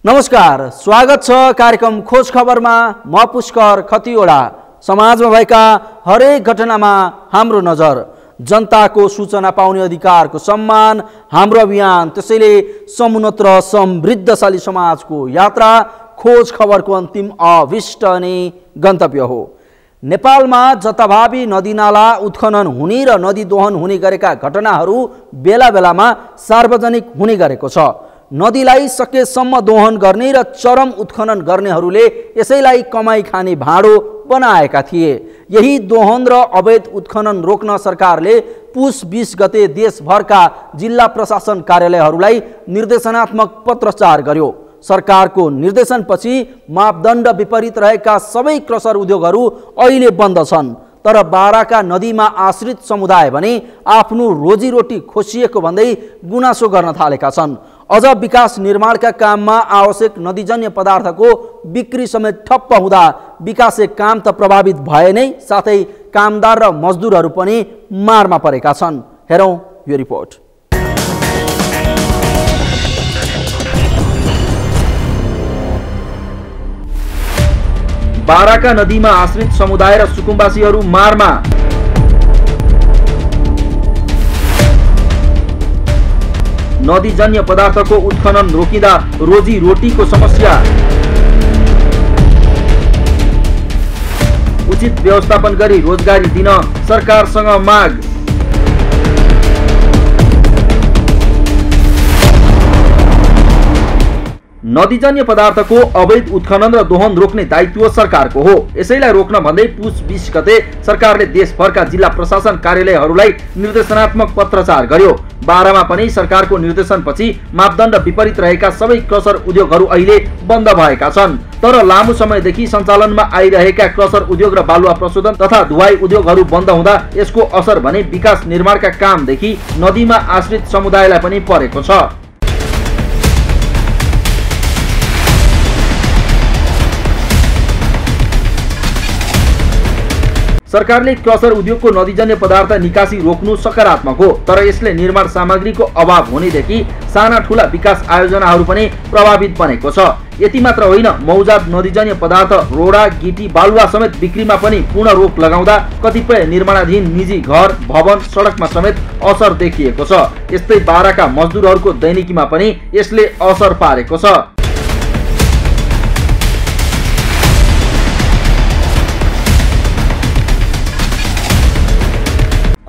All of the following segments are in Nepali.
नमस्कार, स्वागत छ कार्यक्रम खोज खबरमा। म पुष्कर खतिवडा। समाजमा भएका हरेक घटनामा हाम्रो नजर। जनताको सूचना पाउने अधिकारको सम्मान हाम्रो अभियान। त्यसैले समुन्नत र समृद्धशाली समाजको यात्रा खोज खबरको अन्तिम अभिष्ट अनि गन्तव्य हो। नेपालमा जताभावी नदीनाला उत्खनन हुने र नदी दोहन हुने गरेका घटनाहरू बेला बेलामा सार्वजनिक हुने गरेको छ। नदीलाई सकेसम्म दोहन गर्ने र चरम उत्खनन गर्नेहरूले यसैलाई कमाई खाने भाँडो बनाएका थिए। यही दोहन र अवैध उत्खनन रोक्न सरकारले पुस 20 गते देशभरका जिल्ला प्रशासन कार्यालयहरूलाई निर्देशनात्मक पत्रचार गर्यो। सरकारको निर्देशनपछि मापदण्ड विपरीत रहेका सबै क्रसर उद्योगहरू अहिले बन्द छन्। तर बाराका नदीमा आश्रित समुदाय भने आफ्नो रोजीरोटी खोसिएको भन्दै गुनासो गर्न थालेका छन्। अझ विकास निर्माणका काममा आवश्यक नदीजन्य पदार्थको बिक्री समेत ठप्प हुँदा विकासे काम त प्रभावित भए नै, साथै कामदार र मजदुरहरू पनि मारमा परेका छन्। हेरौँ यो रिपोर्ट। बाराका नदीमा आश्रित समुदाय र सुकुम्बासीहरू मारमा। नदीजन्य पदार्थको उत्खनन रोकिँदा रोजी रोटीको समस्या। उचित व्यवस्थापन गरी रोजगारी दिन सरकारसँग माग। नदीजन्य पदार्थको अवैध उत्खनन र दोहन रोक्ने दायित्व सरकारको हो। यसैलाई रोक्न भन्दै पुस 20 गते सरकारले देशभरका जिल्ला प्रशासन कार्यालयहरूलाई निर्देशनात्मक पत्रचार गर्यो। बारामा पनि सरकारको निर्देशनपछि मापदण्ड विपरीत रहेका सबै क्रसर उद्योगहरू अहिले बन्द भएका छन्। तर लामो समयदेखि सञ्चालनमा आइरहेका क्रसर उद्योग र बालुवा प्रशोधन तथा धुवाई उद्योगहरू बन्द हुँदा यसको असर भने विकास निर्माणका कामदेखि नदीमा आश्रित समुदायलाई पनि परेको छ। सरकारले क्रसर उद्योगको नदीजन्य पदार्थ निकासी रोक्नु सकारात्मक हो। तर यसले निर्माण सामग्रीको अभाव हुनेदेखि साना ठुला विकास आयोजनाहरू पनि प्रभावित बनेको छ। यति मात्र होइन, मौजाद नदीजन्य पदार्थ रोडा, गिटी, बालुवा समेत बिक्रीमा पनि पूर्ण रोक लगाउँदा कतिपय निर्माणाधीन निजी घर, भवन, सडकमा समेत असर देखिएको छ। यस्तै बाराका मजदुरहरूको दैनिकीमा पनि यसले असर पारेको छ।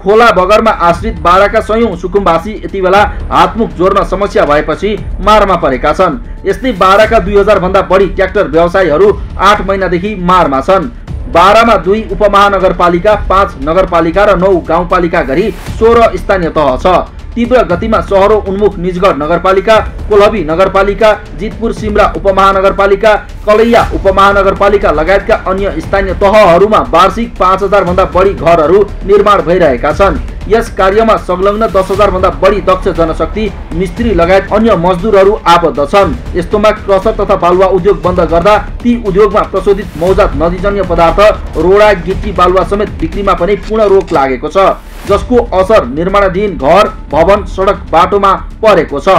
खोला बगरमा आश्रित बाराका सयौं सुकुम्बासी यति बेला हातमुख जोड्न समस्या भएपछि मारमा परेका छन्। यस्तै बाराका 2000 भन्दा बढी ट्र्याक्टर व्यवसायीहरू 8 महिनादेखि मारमा छन्। बारामा 2 उपमहानगरपालिका, 5 नगरपालिका र 9 गाउँपालिका गरी 16 स्थानीय तह छ। तीव्र गतिमा सहरो उन्मुख निजगढ नगरपालिका, कोलहबी नगरपालिका, जितपुर सिमरा उपमहानगरपालिका, कलैया उपमहानगरपालिका लगायतका अन्य स्थानीय तहहरूमा वार्षिक 5000 भन्दा बढी घरहरू निर्माण भइरहेका छन्। यस कार्यमा संलग्न 10000 भन्दा बढी दक्ष जनशक्ति, मिस्त्री लगायत अन्य मजदुरहरू आबद्ध छन्। यस्तोमा क्रसर तथा बालुवा उद्योग बन्द गर्दा ती उद्योगमा प्रशोधित मौजाद नदीजन्य पदार्थ रोडा, गिटी, बालुवा समेत बिक्रीमा पनि पूर्ण रोक लागेको छ, जसको असर निर्माणाधीन घर, भवन, सडक, बाटोमा परेको छ।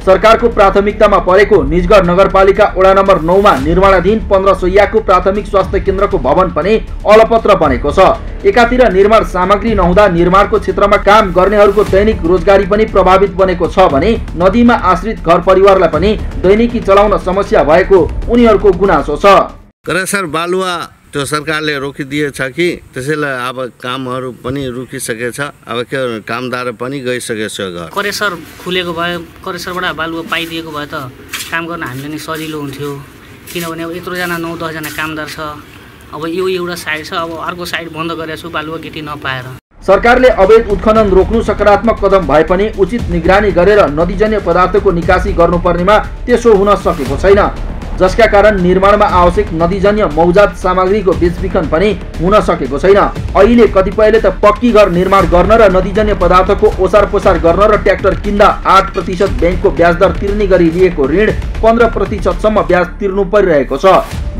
सरकारको प्राथमिकतामा परेको निजगढ नगरपालिका वडा नम्बर 9 मा निर्माणाधीन 15 शैय्याको प्राथमिक स्वास्थ्य केन्द्रको भवन पनि अलपत्र बनेको छ। एकातिर निर्माण सामग्री नहुँदा निर्माणको क्षेत्रमा काम गर्नेहरूको दैनिक रोजगारी पनि प्रभावित बनेको छ भने नदीमा आश्रित घर परिवारलाई पनि दैनिकी चलाउन समस्या भएको उनीहरूको गुनासो छ। सर, बालुवा त्यो सरकारले रोकिदिएछ कि त्यसैले अब कामहरू पनि रुकिसकेछ। अब के कामदार पनि गइसकेछ। घर करेसर खुलेको भए, करेसरबाट बालुवा पाइदिएको भए त काम गर्न हामीले नि सजिलो हुन्थ्यो। किनभने अब यत्रोजना 9-10 जना कामदार छ। अब यो एउटा साइड छ, अब अर्को साइड बन्द गरेको छु बालुवा गिटी नपाएर। सरकारले अवैध उत्खनन रोक्नु सकारात्मक कदम भए पनि उचित निगरानी गरेर नदीजन्य पदार्थको निकासी गर्नुपर्नेमा त्यसो हुन सकेको छैन, जसका कारण निर्माणमा आवश्यक नदीजन्य मौजाद सामग्रीको बेचबिखन पनि हुन सकेको छैन। अहिले कतिपयले त पक्की घर निर्माण गर्न र नदीजन्य पदार्थको ओसार पोसार गर्न र ट्र्याक्टर किन्दा 8% ब्याङ्कको ब्याज दर तिर्ने गरी लिएको ऋण 15% सम्म ब्याज तिर्नु परिरहेको छ।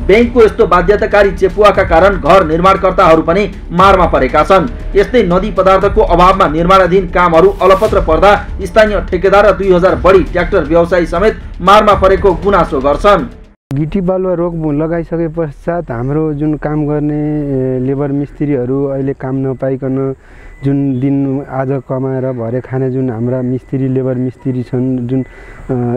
बैंकको यस्तो बाध्यताकारी चेपुवाका कारण घर निर्माणकर्ताहरू पनि मारमा परेका छन्। यस्तै नदी पदार्थको अभावमा निर्माणाधीन कामहरू अलपत्र पर्दा स्थानीय ठेकेदार र 2000 बढी ट्र्याक्टर व्यवसायी समेत मारमा परेको गुनासो गर्छन्। गिटी बालुवा रोग लगाइसके पश्चात हाम्रो जुन काम गर्ने लेबर मिस्त्रीहरू अहिले काम नपाइकन जुन दिन आज कमाएर भरे खाने जुन हाम्रा मिस्त्री लेबर मिस्त्री छन्, जुन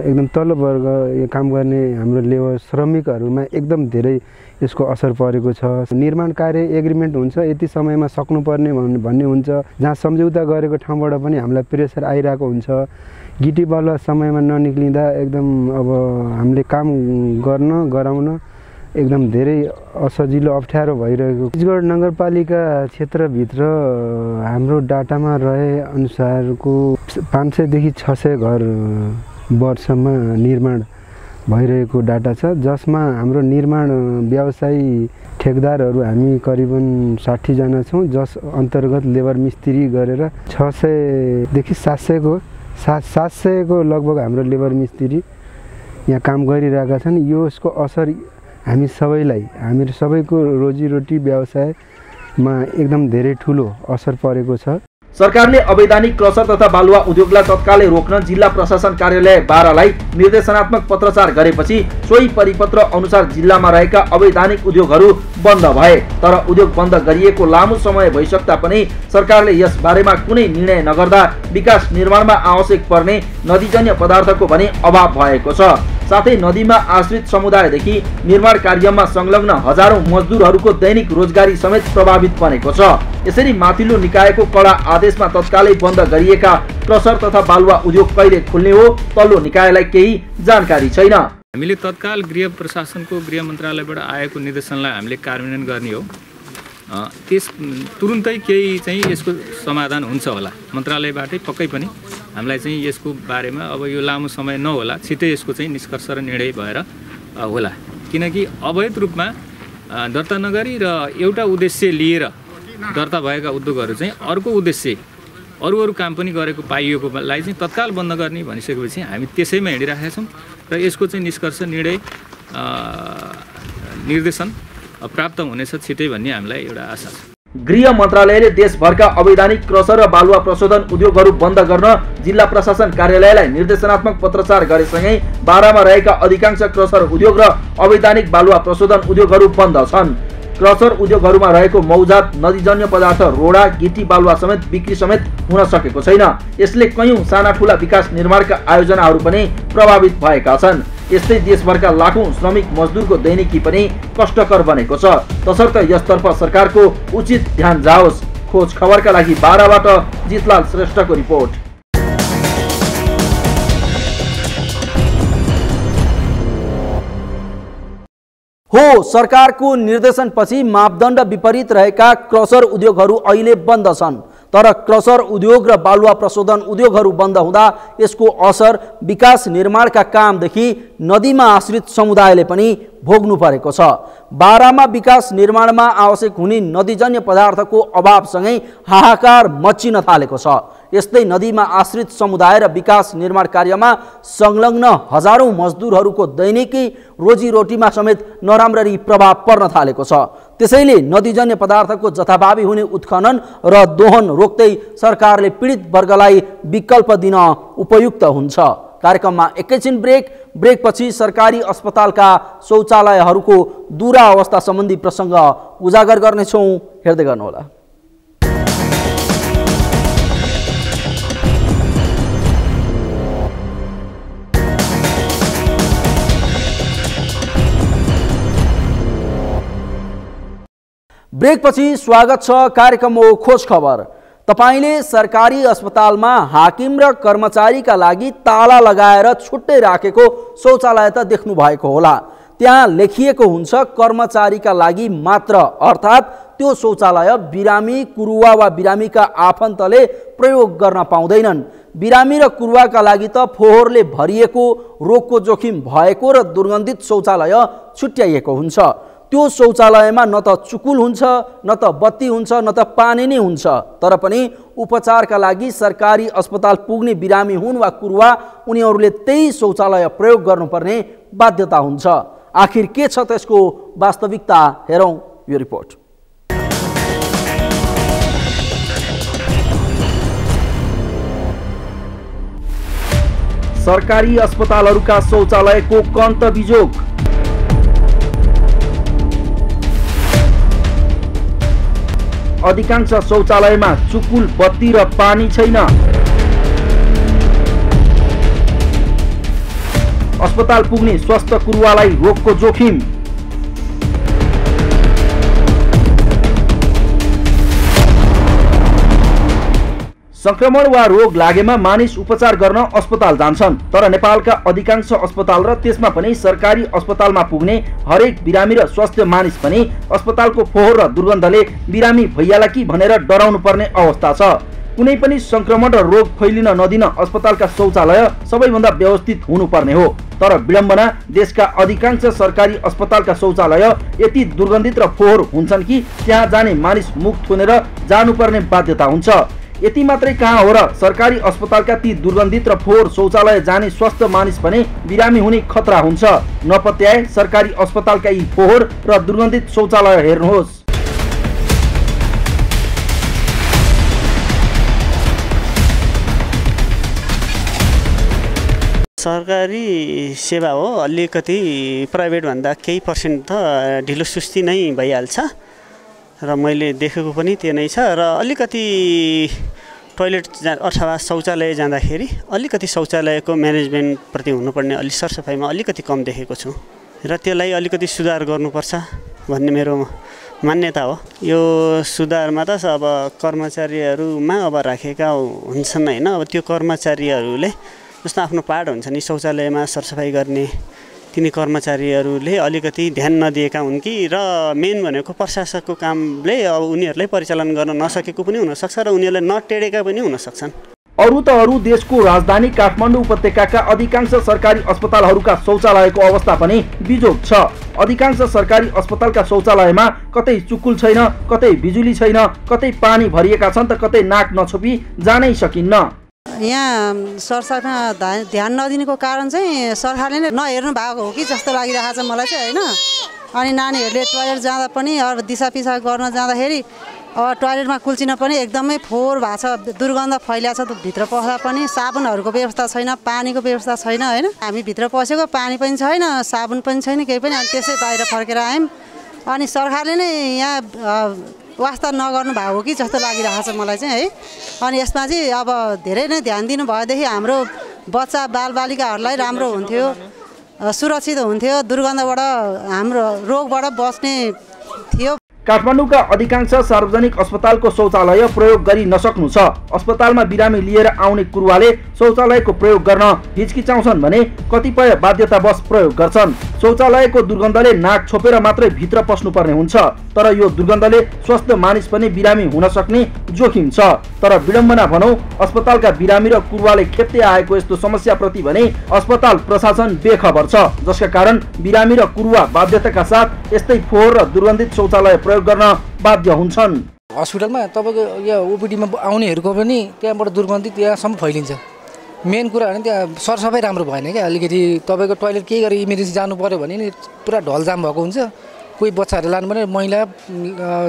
एकदम तल्लो वर्ग काम गर्ने हाम्रो लेबर श्रमिकहरूमा एकदम धेरै यसको असर परेको छ। निर्माण कार्य एग्रिमेन्ट हुन्छ, यति समयमा सक्नुपर्ने भन्ने हुन्छ, जहाँ सम्झौता गरेको ठाउँबाट पनि हामीलाई प्रेसर आइरहेको हुन्छ। गिटी बालुवा समयमा ननिक्लिँदा एकदम अब हामीले काम गराउन एकदम धेरै असजिलो अप्ठ्यारो भइरहेको। छत्तीसगढ नगरपालिका क्षेत्रभित्र हाम्रो डाटामा रहे अनुसारको 500 देखि 600 घर वर्षमा निर्माण भइरहेको डाटा छ, जसमा हाम्रो निर्माण व्यवसायी ठेकदारहरू हामी करिबन 60 जना छौँ, जस अन्तर्गत लेबर मिस्त्री गरेर 600 देखि 700 को लगभग हाम्रो लेबर मिस्त्री यहाँ काम गरिरहेका छन्। यसको असर हामी सबैको रोजीरोटी व्यवसायमा एकदम धेरै ठुलो असर परेको छ। सरकारले अवैधानिक क्रसर तथा बालुवा उद्योगलाई तत्कालै रोक्न जिल्ला प्रशासन कार्यालय बारालाई निर्देशनात्मक पत्रचार गरेपछि सोही परिपत्र अनुसार जिल्लामा रहेका अवैधानिक उद्योगहरू बन्द भए। तर उद्योग बन्द गरिएको लामो समय भइसक्दा पनि सरकारले यस बारेमा कुनै निर्णय नगर्दा विकास निर्माणमा आवश्यक पर्ने नदीजन्य पदार्थको पनि अभाव भएको छ। साथै नदीमा आश्रित समुदायदेखि निर्माण कार्यमा संलग्न हजारौं मजदुरहरूको दैनिक रोजगारी समेत प्रभावित बनेको छ। यसरी माथिल्लो निकायको कडा आदेशमा तत्कालै बन्द गरिएका क्रसर तथा बालुवा उद्योग कहिले खुल्ने हो, तल्लो निकायलाई केही जानकारी छैन। हामीले तत्काल गृह प्रशासनको गृह मन्त्रालयबाट आएको निर्देशनलाई हामीले कार्यान्वयन गर्ने हो। त्यस तुरुन्तै केही चाहिँ यसको समाधान हुन्छ होला, मन्त्रालयबाटै पक्कै पनि हामीलाई चाहिँ यसको बारेमा अब यो लामो समय नहोला, छिटै यसको चाहिँ निष्कर्ष र निर्णय भएर होला। किनकि अवैध रूपमा दर्ता नगरी र एउटा उद्देश्य लिएर दर्ता भएका उद्योगहरू चाहिँ अर्को उद्देश्य अरू काम पनि गरेको पाइएकोलाई चाहिँ तत्काल बन्द गर्ने भनिसकेपछि हामी त्यसैमा हिँडिरहेका छौँ र यसको चाहिँ निष्कर्ष निर्णय निर्देशन प्राप्त हुनेछ छिटै भन्ने हामीलाई एउटा आशा छ। गृह मन्त्रालयले देशभरका अवैधानिक क्रसर र बालुवा प्रशोधन उद्योगहरू बन्द गर्न जिल्ला प्रशासन कार्यालयलाई निर्देशनात्मक पत्रचार गरेसँगै बारामा रहेका अधिकांश क्रसर उद्योग र अवैधानिक बालुवा प्रशोधन उद्योगहरू बन्द छन्। क्रसर उद्योगहरूमा रहेको मौजात नदीजन्य पदार्थ रोडा गिटी बालुवा समेत बिक्री समेत हुन सकेको छैन। यसले कयौं साना ठुला विकास निर्माणका आयोजनाहरू पनि प्रभावित भएका छन्। यस्तै देशभरका लाखौं श्रमिक मजदुरको दैनिकी पनि कष्टकर बनेको छ। तसर्थ यसतर्फ सरकारको उचित ध्यान जाओस्। खोज खबरका लागि बाराबाट जितलाल श्रेष्ठको रिपोर्ट। हो, सरकारको निर्देशनपछि मापदण्ड विपरीत रहेका क्रसर उद्योगहरू अहिले बन्द छन्। तर क्रसर उद्योग र बालुवा प्रशोधन उद्योगहरू बन्द हुँदा यसको असर विकास निर्माणका कामदेखि नदीमा आश्रित समुदायले पनि भोग्नु परेको छ। बारामा विकास निर्माणमा आवश्यक हुने नदीजन्य पदार्थको अभावसँगै हाहाकार मच्चिन थालेको छ। यस्तै नदीमा आश्रित समुदाय र विकास निर्माण कार्यमा संलग्न हजारौं मजदुरहरूको दैनिकी रोजीरोटीमा समेत नराम्ररी प्रभाव पर्न थालेको छ। त्यसैले नदीजन्य पदार्थको जथाभावी हुने उत्खनन र दोहन रोक्दै सरकारले पीडित वर्गलाई विकल्प दिन उपयुक्त हुन्छ। कार्यक्रममा एकैछिन ब्रेकपछि सरकारी अस्पतालका शौचालयहरूको दुरावस्था सम्बन्धी प्रसङ्ग उजागर गर्नेछौँ। हेर्दै गर्नुहोला। ब्रेकपछि स्वागत छ। कार्यक्रम हो खोज खबर। तपाईले सरकारी अस्पतालमा हाकिम र कर्मचारीका लागि ताला लगाएर छुट्टै राखेको शौचालय त देख्नु भएको होला। त्यहाँ लेखिएको हुन्छ कर्मचारीका लागि मात्र, अर्थात् त्यो शौचालय बिरामी, कुरुवा वा बिरामीका आफन्तले प्रयोग गर्न पाउँदैनन्। बिरामी र कुरुवाका लागि त फोहोरले भरिएको, रोगको जोखिम भएको र दुर्गन्धित शौचालय छुट्याइएको हुन्छ। त्यो शौचालयमा न त चुकुल हुन्छ, न त बत्ती हुन्छ, न त पानी नै हुन्छ। तर पनि उपचारका लागि सरकारी अस्पताल पुग्ने बिरामी हुन् वा कुरुवा, उनीहरूले त्यही शौचालय प्रयोग गर्नुपर्ने बाध्यता हुन्छ। आखिर के छ त्यसको वास्तविकता हेरौँ यो रिपोर्ट। सरकारी अस्पतालहरूका शौचालयको कन्त बिजोग। अधिकांश शौचालयमा चुकुल, बत्ती र पानी छैन। अस्पताल पुग्ने स्वस्थ कुरुवालाई रोगको जोखिम। संक्रमण वा रोग लागेमा मानिस उपचार गर्न अस्पताल जान्छन्, तर नेपालका अधिकांश अस्पताल र त्यसमा पनि सरकारी अस्पतालमा पुग्ने हरेक बिरामी र स्वास्थ्य मानिस पनि अस्पतालको फोहोर र दुर्गन्धले बिरामी भइयाला कि भनेर डराउनु पर्ने अवस्था छ। कुनै पनि संक्रमण र रोग फैलिन नदिन अस्पतालका शौचालय सबैभन्दा व्यवस्थित हुनुपर्ने हो, तर विडम्बना देशका अधिकांश सरकारी अस्पतालका शौचालय यति दुर्गन्धित र फोहोर हुन्छन् कि त्यहाँ जाने मानिस मुख थुनेर जानुपर्ने बाध्यता हुन्छ। यति मात्रै कहाँ हो र, सरकारी अस्पतालका ती दुर्गन्धित र फोहोर शौचालय जाने स्वस्थ मानिस पनि बिरामी हुने खतरा हुन्छ। नपत्याए सरकारी अस्पतालका यी फोहोर र दुर्गन्धित शौचालय हेर्नुहोस्। सरकारी सेवा हो, अलिकति प्राइभेटभन्दा केही पर्सेन्ट त ढिलो सुस्ती नै भइहाल्छ र मैले देखेको पनि त्यो नै छ। र अलिकति टोयलेट अथवा शौचालय जाँदाखेरि अलिकति शौचालयको म्यानेजमेन्टप्रति हुनुपर्ने अलि सरसफाइमा अलिकति कम देखेको छु र त्यसलाई अलिकति सुधार गर्नुपर्छ भन्ने मेरो मान्यता हो। यो सुधारमा त अब कर्मचारीहरूमा अब राखेका हुन्छन् होइन, अब त्यो कर्मचारीहरूले जस्तो आफ्नो पार्ट हुन्छ नि शौचालयमा सरसफाइ गर्ने, तिनी कर्मचारीहरूले अलिकति ध्यान नदिएका हुन् कि, र मेन भनेको प्रशासकको कामले अब उनीहरूलाई परिचालन गर्न नसकेको पनि हुनसक्छ र उनीहरूलाई नटेडेका पनि हुनसक्छन्। अरू त अरू देशको राजधानी काठमाडौँ उपत्यकाका अधिकांश सरकारी अस्पतालहरूका शौचालयको अवस्था पनि बिजोग छ। अधिकांश सरकारी अस्पतालका शौचालयमा कतै चुकुल छैन, कतै बिजुली छैन, कतै पानी भरिएका छन् त कतै नाक नछोपी जानै सकिन्न। यहाँ सरसफाइमा ध्यान नदिनुको कारण चाहिँ सरकारले नै नहेर्नु भएको हो कि जस्तो लागिरहेको छ मलाई चाहिँ होइन। अनि नानीहरूले टोयलेट जाँदा पनि अब दिसा पिसाब गर्न जाँदाखेरि अब टोयलेटमा कुल्चिन पनि एकदमै फोहोर भएको छ, दुर्गन्ध फैलिएको छ। भित्र पस्दा पनि साबुनहरूको व्यवस्था छैन, पानीको व्यवस्था छैन होइन। हामी भित्र पसेको पानी पनि छैन, साबुन पनि छैन, केही पनि। अनि त्यसै बाहिर फर्केर आयौँ। अनि सरकारले नै यहाँ वास्ता नगर्नु भएको कि जस्तो लागिरहेको छ मलाई चाहिँ है। अनि यसमा चाहिँ अब धेरै नै ध्यान दिनु भएदेखि हाम्रो बच्चा बालबालिकाहरूलाई राम्रो हुन्थ्यो, सुरक्षित हुन्थ्यो, दुर्गन्धबाट हाम्रो रोगबाट बस्ने थियो। काठमाडौँका अधिकांश सार्वजनिक अस्पतालको शौचालय प्रयोग गरी नसक्नु छ। अस्पतालमा बिरामी लिएर आउने कुरुवाले शौचालयको प्रयोग गर्न हिचकिचाउँछन् भने कतिपय बाध्यतावश प्रयोग गर्छन्। शौचालयको दुर्गन्धले नाक छोपेर मात्रै भित्र पस्नुपर्ने हुन्छ, तर यो दुर्गन्धले स्वस्थ मानिस पनि बिरामी हुन सक्ने जोखिम छ। तर विडम्बना भनौँ, अस्पतालका बिरामी र कुरुवाले खेप्दै आएको यस्तो समस्याप्रति भने अस्पताल प्रशासन बेखबर छ, जसका कारण बिरामी र कुरुवा बाध्यताका साथ यस्तै फोहोर र दुर्गन्धित शौचालय प्रयोग गर्न बाध्य हुन्छन्। हस्पिटलमा तपाईँको यहाँ ओपिडीमा आउनेहरूको पनि त्यहाँबाट दुर्गन्धित यहाँसम्म फैलिन्छ। मेन कुरा भने त्यहाँ सरसफाइ राम्रो भएन क्या। अलिकति तपाईँको टोयलेट केही गरेर इमर्जेन्सी जानु पऱ्यो भने नि पुरा ढलजाम भएको हुन्छ। कोही बच्चाहरू लानु भने महिला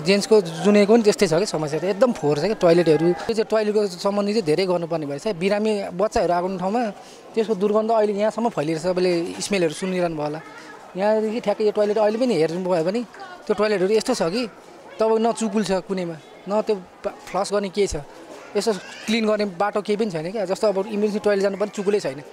जेन्ट्सको जुनेको पनि त्यस्तै छ कि समस्या त एकदम फोहोर छ क्या टोयलेटहरू। त्यो चाहिँ टोयलेटको सम्बन्धी चाहिँ धेरै गर्नुपर्ने भएछ। बिरामी बच्चाहरू आएको ठाउँमा त्यसको दुर्गन्ध अहिले यहाँसम्म फैलिरहेछ। तपाईँले स्मेलहरू सुनिरहनु भयो होला। यहाँदेखि ठ्याक्कै यो टोयलेट अहिले पनि हेर्नुभयो भने त्यो टोयलेटहरू यस्तो छ कि तपाईँको न चुकुल छ कुनैमा, न त्यो फ्लस गर्ने केही छ, यसो क्लिन गर्ने बाटो केही पनि छैन क्या। जस्तो अब इमर्जेन्सी टोयलेट जानु पनि चुकुलै छैन।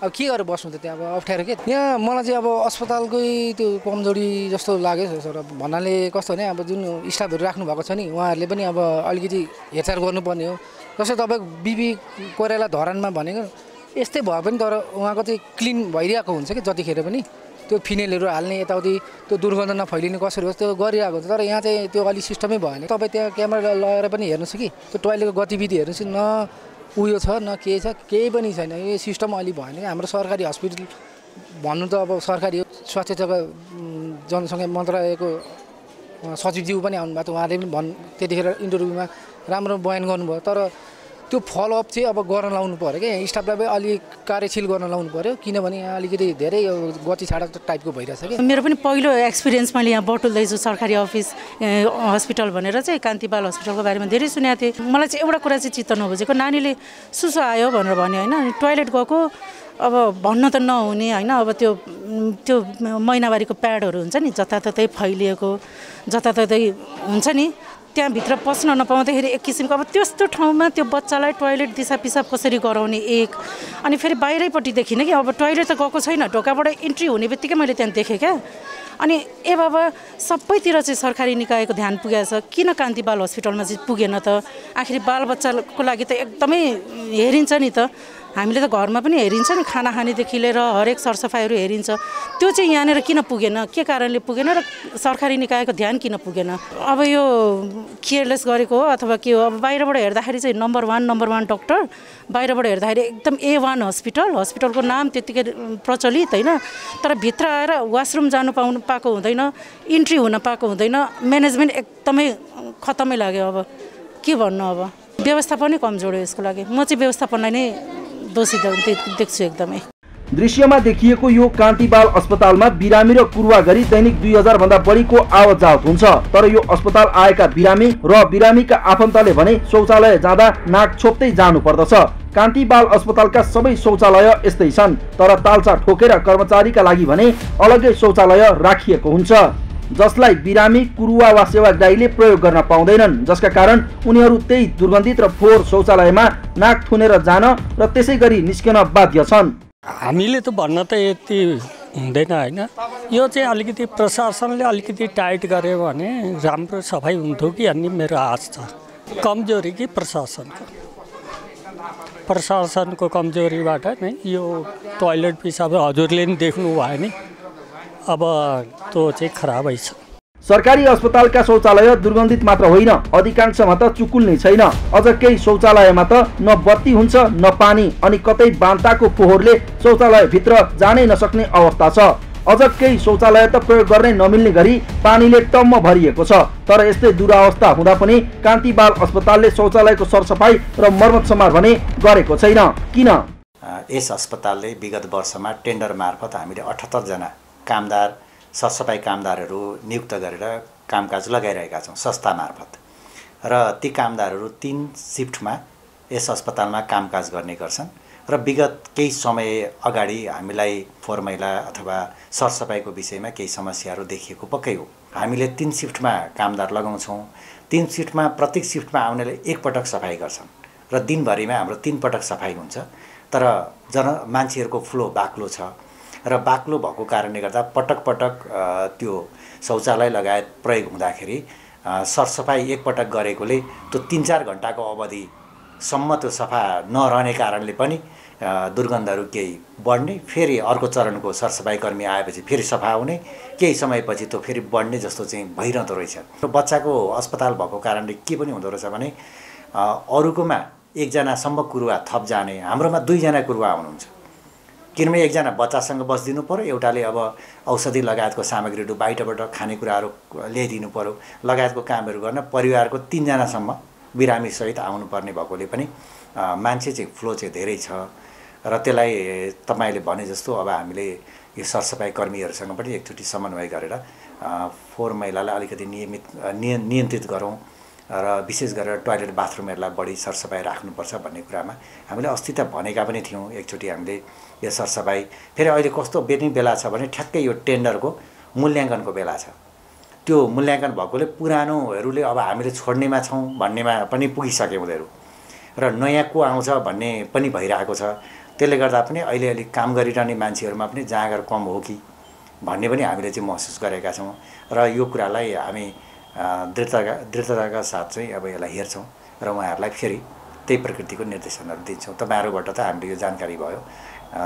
अब के गरेर बस्नु त त्यहाँ, अब अप्ठ्यारो के। यहाँ मलाई चाहिँ अब अस्पतालकै त्यो कमजोरी जस्तो लाग्यो सर। भन्नाले कस्तो भने अब जुन स्टाफहरू राख्नु भएको छ नि उहाँहरूले पनि अब अलिकति हेरचाह गर्नुपर्ने हो। जस्तै तपाईँको बिबी कोइराला धरानमा भनेको यस्तै भए पनि तर उहाँको चाहिँ क्लिन भइरहेको हुन्छ कि जतिखेर पनि त्यो फिनेलहरू हाल्ने यताउति त्यो दुर्गन्ध नफैलिने कसरी होस् त्यो गरिरहेको हुन्छ। तर यहाँ चाहिँ त्यो अलिक सिस्टमै भएन। तपाईँ त्यहाँ क्यामेरा लगाएर पनि हेर्नुहोस् कि त्यो टोयलेटको गतिविधि हेर्नुहोस्, न उयो छ न के छ, केही पनि छैन। यो सिस्टम अलि भएन। हाम्रो सरकारी हस्पिटल भन्नु त अब सरकारी स्वास्थ्य जनसङ्ख्या मन्त्रालयको सचिवज्यू पनि आउनुभएको थियो। उहाँले पनि त्यतिखेर इन्टरभ्यूमा राम्रो बयान गर्नुभयो। तर त्यो फलोअप चाहिँ अब गर्न लाउनु पऱ्यो क्या स्टाफलाई अलिक कार्यशील गर्न लाउनु पऱ्यो किनभने यहाँ अलिकति धेरै गति छाडक टाइपको भइरहेछ क्या मेरो पनि पहिलो एक्सपिरियन्स मैले यहाँ बटुल्दैछु सरकारी अफिस हस्पिटल भनेर चाहिँ कान्ति बाल हस्पिटलको बारेमा धेरै सुनेको थिएँ मलाई चाहिँ एउटा कुरा चाहिँ चित्त नबुझेको नानीले सुसो आयो भनेर भन्यो होइन टोइलेट गएको अब भन्न त नहुने होइन अब त्यो महिनावारीको प्याडहरू हुन्छ नि जताततै फैलिएको जताततै हुन्छ नि त्यहाँभित्र पस्न नपाउँदाखेरि एक किसिमको अब त्यस्तो ठाउँमा त्यो बच्चालाई टोइलेट दिसा पिसाब कसरी गराउने एक अनि फेरि बाहिरैपट्टि देखिनँ कि अब टोइलेट त गएको छैन ढोकाबाट इन्ट्री हुने बित्तिकै मैले त्यहाँ देखेँ क्या अनि ए बाबा सबैतिर चाहिँ सरकारी निकायको ध्यान पुगेछ किन कान्ति बाल हस्पिटलमा चाहिँ पुगेन त आखिर बालबच्चाको लागि त एकदमै हेरिन्छ नि त हामीले त घरमा पनि हेरिन्छ नि खाना खानेदेखि लिएर हरेक सरसफाइहरू हेरिन्छ त्यो चाहिँ यहाँनिर किन पुगेन के कारणले पुगेन र सरकारी निकायको ध्यान किन पुगेन अब यो केयरलेस गरेको हो अथवा के हो अब बाहिरबाट हेर्दाखेरि चाहिँ नम्बर 1 डक्टर बाहिरबाट हेर्दाखेरि एकदम A1 हस्पिटलको नाम त्यत्तिकै प्रचलित होइन तर भित्र आएर वासरुम जानु पाएको हुँदैन इन्ट्री हुन पाएको हुँदैन म्यानेजमेन्ट एकदमै खतमै लाग्यो अब के भन्नु अब व्यवस्थापन नै कमजोर हो यसको लागि म चाहिँ व्यवस्थापनलाई नै दोषी देख्छु एकदमै दृश्यमा देखिएको यो कान्ति बाल अस्पतालमा बिरामी र कुरुवा गरी दैनिक 2000 भन्दा बढीको आवत जावत हुन्छ तर यो अस्पताल आएका बिरामी र बिरामीका आफन्तले भने शौचालय जाँदा नाक छोप्दै जानु पर्दछ कान्ति बाल अस्पतालका सबै शौचालय यस्तै छन् तर तालचा ठोकेर कर्मचारीका लागि भने अलग्गै शौचालय राखिएको हुन्छ जसलाई बिरामी कुरुवा वा सेवाग्राहीले प्रयोग गर्न पाउँदैनन् जसका कारण उनीहरू त्यही दुर्गन्धित र फोहोर शौचालयमा नाक थुनेर जान र त्यसै गरी निस्कन बाध्य छन् हामीले त भन्न त यति हुँदैन होइन यो चाहिँ अलिकति प्रशासनले अलिकति टाइट गर्यो भने राम्रो सफाइ हुन्थ्यो कि भन्ने मेरो आश छ कमजोरी कि प्रशासनको कमजोरीबाट नै यो टोइलेट पिसाब हजुरले नि देख्नु भयो नि अब त्यो चाहिँ खराबै छ सरकारी अस्पतालका शौचालय दुर्गन्धित मात्र होइन अधिकांशमा त चुकुल नै छैन अझ केही शौचालयमा त न बत्ती हुन्छ न पानी अनि कतै बान्ताको फोहोरले शौचालय भित्र जानै नसक्ने अवस्था छ अझ केही शौचालय त प्रयोग गर्नै नमिल्ने गरी पानीले टम्म भरिएको छ तर यस्तै दुरावस्था हुँदा पनि कान्ति बाल अस्पतालले शौचालयको सरसफाइ र मर्मत समार भने गरेको छैन किन यस अस्पतालले विगत वर्षमा टेन्डर मार्फत हामीले 78 जना कामदार सरसफाइ कामदारहरू नियुक्त गरेर कामकाज लगाइरहेका छौँ संस्था मार्फत र ती कामदारहरू 3 सिफ्टमा यस अस्पतालमा कामकाज गर्ने गर्छन् र विगत केही समय अगाडि हामीलाई फोहोर मैला अथवा सरसफाइको विषयमा केही समस्याहरू देखिएको पक्कै हो हामीले 3 सिफ्टमा कामदार लगाउँछौँ 3 सिफ्टमा प्रत्येक सिफ्टमा आउनेले एक पटक सफाइ गर्छन् र दिनभरिमा हाम्रो 3 पटक सफाइ हुन्छ तर मान्छेहरूको फ्लो बाक्लो छ र बाक्लो भएको कारणले गर्दा पटक पटक त्यो शौचालय लगायत प्रयोग हुँदाखेरि सरसफाइ एक पटक गरेकोले त्यो 3-4 घण्टाको अवधिसम्म त्यो सफा नरहने कारणले पनि दुर्गन्धहरू केही बढ्ने फेरि अर्को चरणको सरसफाइ कर्मी आएपछि फेरि सफा हुने केही समयपछि त्यो फेरि बढ्ने जस्तो चाहिँ भइरहँदो रहेछ बच्चाको अस्पताल भएको कारणले के पनि हुँदो रहेछ भने अरूकोमा एकजनासम्म कुरुवा थप जाने हाम्रोमा 2 जना कुरुवा हुनुहुन्छ किनभने एकजना बच्चासँग बस्दिनु पर्यो एउटाले अब औषधि लगायतको सामग्रीहरू बाहिरबाट खानेकुराहरू ल्याइदिनु पर्यो लगायतको कामहरू गर्न परिवारको 3 जनासम्म बिरामी सहित आउनुपर्ने भएकोले पनि मान्छे चाहिँ फ्लो चाहिँ धेरै छ र त्यसलाई तपाईले भने जस्तो अब हामीले यो सरसफाइ कर्मीहरूसँग पनि एकचोटि समन्वय गरेर फोहोर मैलालाई अलिकति नियन्त्रित गरौँ र विशेष गरेर टोयलेट बाथरुमहरूलाई बढी सरसफाइ राख्नुपर्छ भन्ने कुरामा हामीले अस्ति त भनेका पनि थियौँ एकचोटि हामीले यो सरसफाइ फेरि अहिले कस्तो बेला छ भने ठ्याक्कै यो टेन्डरको मूल्याङ्कनको बेला छ त्यो मूल्याङ्कन भएकोले पुरानोहरूले अब हामीले छोड्नेमा छौँ भन्नेमा पनि पुगिसक्यो उनीहरू र नयाँ को आउँछ भन्ने पनि भइरहेको छ त्यसले गर्दा पनि अहिले अलिक काम गरिरहने मान्छेहरूमा पनि जाँगर कम हो कि भन्ने पनि हामीले चाहिँ महसुस गरेका छौँ र यो कुरालाई हामी दृढताका साथ चाहिँ अब यसलाई हेर्छौँ र उहाँहरूलाई फेरि त्यही प्रकृतिको निर्देशनहरू दिन्छौँ तपाईहरुबाट त हामीले यो जानकारी भयो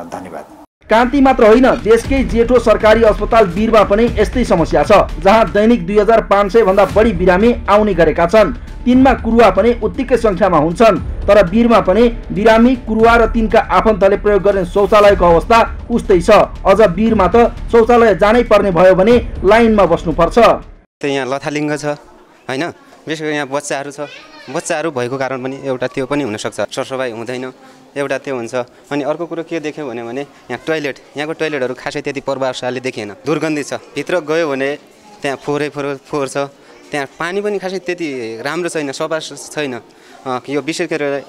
धन्यवाद कान्ति मात्र होइन देशकै जेठो सरकारी अस्पताल वीरमा पनि यस्तै समस्या छ जहाँ दैनिक 2500 भन्दा बढी बिरामी आउने गरेका छन् तिनमा कुरुवा पनि उत्तिकै संख्यामा हुन्छन् तर वीरमा पनि बिरामी कुरुवा र तिनका आफन्तले प्रयोग गर्ने शौचालयको अवस्था उस्तै छ अझ वीरमा त शौचालय जानै पर्ने भयो भने लाइनमा बस्नु पर्छ यहाँ लथालिङ्ग छ हैन विशेष गरी यहाँ बच्चाहरू छ बच्चाहरू भएको कारण पनि एउटा त्यो पनि हुनसक्छ, सरसफाइ हुँदैन, एउटा त्यो हुन्छ। अनि अर्को कुरो के देख्यो भने यहाँ टोइलेट, यहाँको टोइलेटहरू खासै त्यति प्रभावशाली देखिएन, दुर्गन्धी छ। भित्र गयो भने त्यहाँ फोहोर छ, त्यहाँ पानी पनि खासै त्यति राम्रो छैन, सफा छैन। यो विशेष गरेर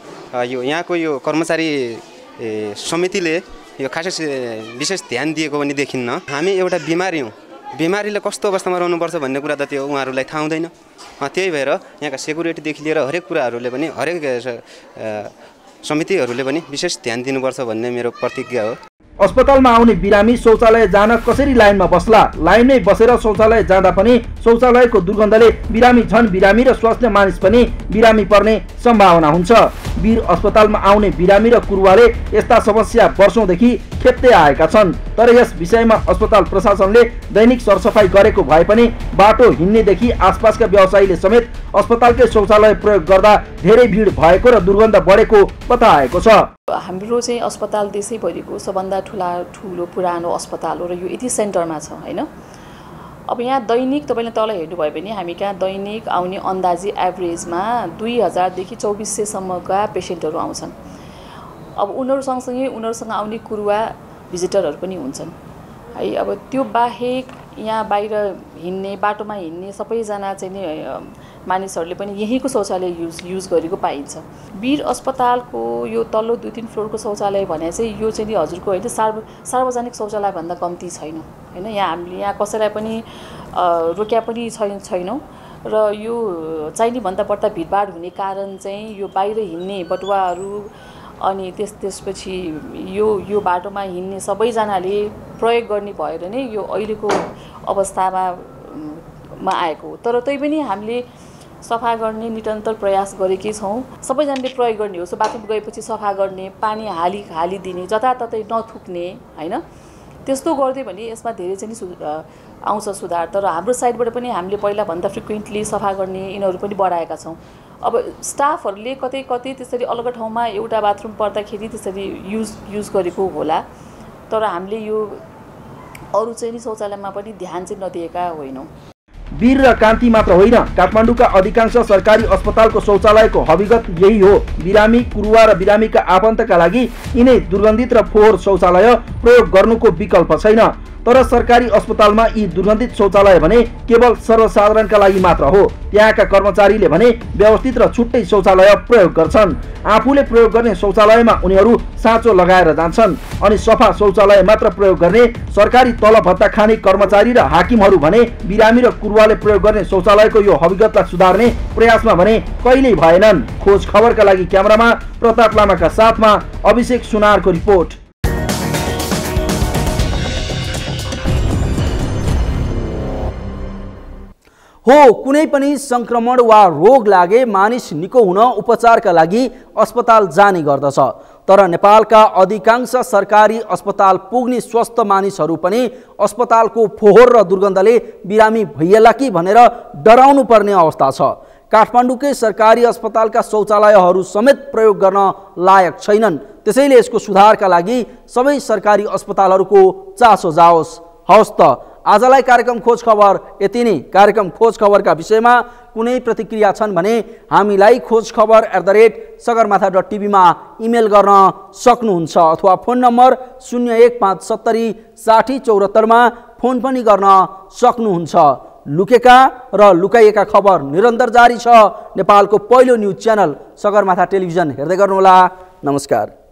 यो यहाँको यो कर्मचारी समितिले यो खासै विशेष ध्यान दिएको पनि देखिन्न। हामी एउटा बिमारी हौँ, बिमारीले कस्तो अवस्थामा रहनुपर्छ भन्ने कुरा त त्यो उहाँहरूलाई थाहा हुँदैन। त्यही भएर यहाँका सेक्युरिटीदेखि लिएर हरेक कुराहरूले पनि हरेक समितिहरूले पनि विशेष ध्यान दिनुपर्छ भन्ने मेरो प्रतिज्ञा हो। अस्पतालमा आउने बिरामी शौचालय जान कसरी लाइनमा बस्ला? लाइनमै बसेर शौचालय जाँदा पनि शौचालयको दुर्गन्धले बिरामी झन् बिरामी र स्वास्थ्य मानिस पनि बिरामी पर्ने सम्भावना हुन्छ। वीर अस्पतालमा आउने बिरामी र कुरुवाले यस्ता समस्या वर्षौंदेखि खेप्दै आएका छन्। तर यस विषयमा अस्पताल प्रशासनले दैनिक सरसफाई गरेको भए पनि बाटो हिँड्नेदेखि आसपासका व्यवसायीले समेत अस्पतालकै शौचालय प्रयोग गर्दा धेरै भिड भएको र दुर्गन्ध बढेको बताएको छ। हाम्रो चाहिँ अस्पताल देशैभरिको सबभन्दा ठुलो पुरानो अस्पताल हो र यो यति सेन्टरमा छ हैन। अब यहाँ दैनिक तपाईले तल हेर्नुभयो भने हामी कहाँ दैनिक आउने अन्दाजी एभरेजमा 2000 देखि 2400 सम्मका पेशेन्टहरू आउँछन्। अब उनीहरूसँग आउने कुरुवा भिजिटरहरू पनि हुन्छन् है। अब त्यो बाहेक यहाँ बाहिर हिँड्ने बाटोमा हिँड्ने सबैजना चाहिँ नि मानिसहरूले पनि यहीँको शौचालय युज गरेको पाइन्छ। वीर अस्पतालको यो तल्लो 2-3 फ्लोरको शौचालय भने चाहिँ यो चाहिँ नि हजुरको होइन सार्वजनिक शौचालय भन्दा कम्ती छैन हैन। यहाँ हामीले यहाँ कसैलाई पनि रोक्या पनि छैनौँ र यो चाहिने भन्दा बढ्ता भिडभाड हुने कारण चाहिँ यो बाहिर हिँड्ने बटुवाहरू अनि त्यसपछि यो बाटोमा हिँड्ने सबैजनाले प्रयोग गर्ने भएर नै यो अहिलेको अवस्थामा आएको हो। तर तै पनि हामीले सफा गर्ने निरन्तर प्रयास गरेकै छौँ। सबैजनाले प्रयोग गर्ने हो। सो बाथरुम गएपछि सफा गर्ने, पानी हालिदिने, जताततै नथुक्ने हैन। त्यस्तो गर्दै भने यसमा धेरै चाहिँ आउँछ सुधार। तर हाम्रो साइडबाट पनि हामीले पहिला भन्दा फ्रिक्वेन्टली सफा गर्ने यिनीहरू पनि बढाएका छौँ। अब स्टाफहरूले कतै त्यसरी अलग ठाउँमा एउटा बाथरुम पर्दाखेरि त्यसरी युज गरेको होला। तर हामीले यो अरू चाहिँ नि शौचालयमा पनि ध्यान चाहिँ नदिएका होइनौँ। वीर र कान्ति मात्र होइन, काठमाडौँका अधिकांश सरकारी अस्पतालको शौचालयको हकीकत यही हो। बिरामी, कुरुवा र बिरामीका आफन्तका लागि यिनै दुर्गन्धित र फोहोर शौचालय प्रयोग गर्नुको विकल्प छैन। तर सरकारी अस्पतालमा यी दुर्गन्धित शौचालय भने केवल सर्वसाधारणका लागि मात्र हो। त्यहाँका कर्मचारीले भने व्यवस्थित र छुट्टै शौचालय प्रयोग गर्छन्। आफूले प्रयोग गर्ने शौचालयमा उनीहरू साँचो लगाएर जान्छन्। अनि सफा शौचालय मात्र प्रयोग गर्ने सरकारी तलब भत्ता खाने कर्मचारी र हाकिमहरू भने बिरामी र कुरुवाले प्रयोग गर्ने शौचालयको यो हकीकतलाई सुधार्ने प्रयासमा भने कहिल्यै भएनन्। खोज खबरका लागि क्यामेरामा प्रताप लामाका साथमा अभिषेक सुनारको रिपोर्ट। हो, कुनै पनि संक्रमण वा रोग लागे मानिस निको हुन उपचारका लागि अस्पताल जाने गर्दछ। तर नेपालका अधिकांश सरकारी अस्पताल पुग्ने स्वस्थ मानिसहरू पनि अस्पतालको फोहोर र दुर्गन्धले बिरामी भइएला कि भनेर डराउनु पर्ने अवस्था छ। काठमाडौँकै सरकारी अस्पतालका शौचालयहरू समेत प्रयोग गर्न लायक छैनन्। त्यसैले यसको सुधारका लागि सबै सरकारी अस्पतालहरूको चासो जाओस्। हवस् त, आजलाई कार्यक्रम खोज खबर यति नै। कार्यक्रम खोज खबरका विषयमा कुनै प्रतिक्रिया छन् भने हामीलाई khojkhabar@sagarmatha.tv मा इमेल गर्न सक्नुहुन्छ अथवा फोन नम्बर 01570 6074 मा फोन पनि गर्न सक्नुहुन्छ। लुकेका र लुकाइएका खबर निरन्तर जारी छ। नेपालको पहिलो न्युज च्यानल सगरमाथा टेलिभिजन हेर्दै गर्नुहोला। नमस्कार।